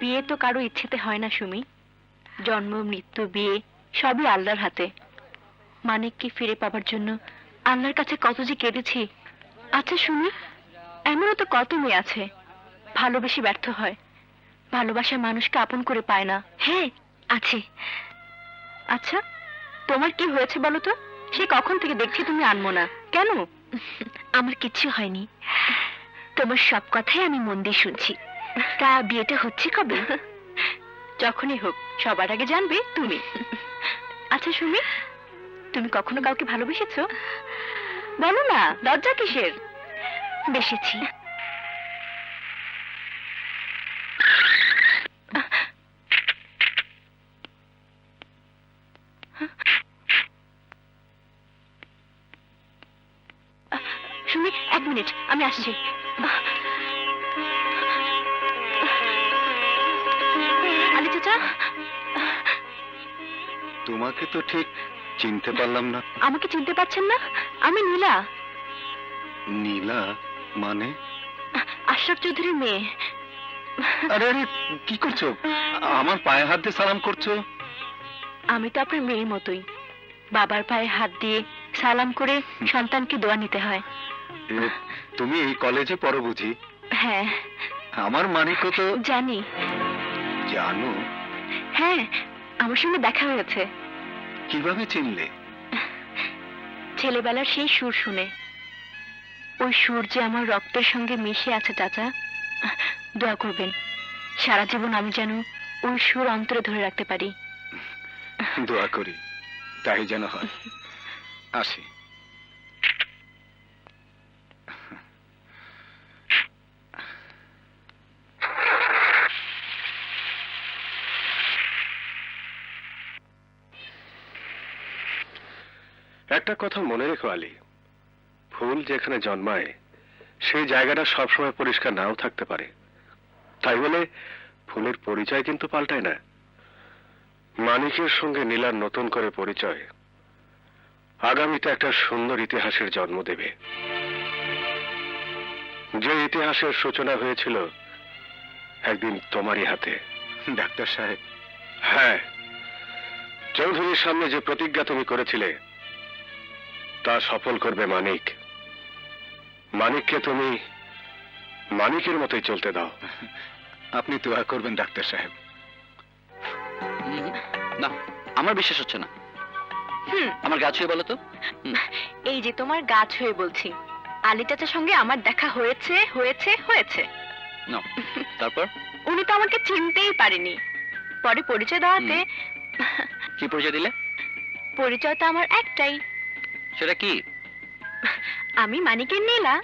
বিয়ে তো কারো ইচ্ছেতে হয় না সুমি। জন্ম মৃত্যু বিয়ে সবই আল্লাহর হাতে। মানিককে ফিরে পাবার জন্য আল্লাহর কাছে কত যে কেঁদেছি। আচ্ছা সুমি, এমনও তো কত মেয়ে আছে ভালোবেসে ব্যর্থ হয়, ভালোবাসা মানুষকে আপন করে পায় না। হ্যাঁ আছে। আচ্ছা তোমার কি হয়েছে বলো তো? সে কখন থেকে দেখছি তুমি আনমো না কেন? আমার কিচ্ছু হয়নি, তোমার সব কথাই আমি মন দিয়ে শুনছি। তা বিয়েটা হচ্ছে কবে? যখনই হোক, সবার আগে জানবে তুমি। আচ্ছা সুমি, তুমি কখনো কাউকে ভালোবেসেছো? বলো না, লজ্জা কিসের? বেসেছি। সুমি, 1 মিনিট, আমি আসছি। আলী চাচা, তোমাকে তো ঠিক চিনতে পারলাম না। আমাকে চিনতে পারছেন না? আমি নীলা। নীলা মানে? আশরাফ চৌধুরীর মেয়ে। আরে আরে, কি করছো? আমার পায়ে হাত দিয়ে সালাম করছো? আমি তো আপনার মেয়ের মতোই, বাবার পায়ে হাত দিয়ে সালাম করে সন্তানকে দোয়া নিতে হয়। তুমি এই কলেজে পড়ো বুঝি? হ্যাঁ। আমার মানিকও তো। জানি। জানো? হ্যাঁ, আমার সঙ্গে দেখা হয়েছে। কিভাবে চিনলে? ছেলেবেলার সেই সুর শুনে। ওই সুর যে আমার রক্তের সঙ্গে মিশে আছে চাচা। দোয়া করবেন সারা জীবন আমি যেন ওই সুর অন্তরে ধরে রাখতে পারি। দোয়া করি তাই যেন হয়। আসি। একটা কথা মনে রেখো আলী, ফুল যেখানে জন্মায় সেই জায়গাটা সবসময় পরিষ্কার নাও থাকতে পারে। তাই বলে ফুলের পরিচয় কিন্তু পাল্টায় না। মানিকের সঙ্গে নীলার নতুন করে পরিচয় আগামীতে একটা সুন্দর ইতিহাসের জন্ম দেবে, যে ইতিহাসের সূচনা হয়েছিল একদিন তোমারই হাতে। ডাক্তার সাহেব। হ্যাঁ, চৌধুরীর সামনে যে প্রতিজ্ঞা তুমি করেছিলে তা সফল করবে মানিক। মানিককে তুমি মানিকের মতোই চলতে দাও। আপনি দোয়া করবেন ডাক্তার সাহেব। না, আমার বিশ্বাস হচ্ছে না। আমার গা ছুঁয়ে বলো তো। এই যে তোমার গা ছুঁয়ে বলছি, আলী চাচার সঙ্গে আমার দেখা হয়েছে হয়েছে হয়েছে। না, তারপর? উনি তো আমাকে চিনতেই পারেনি, পরে পরিচয় দেওয়াতে। কি পরিচয় দিলে? পরিচয় তো আমার একটাই। সেটা কি? আমি মানিকের নীলা।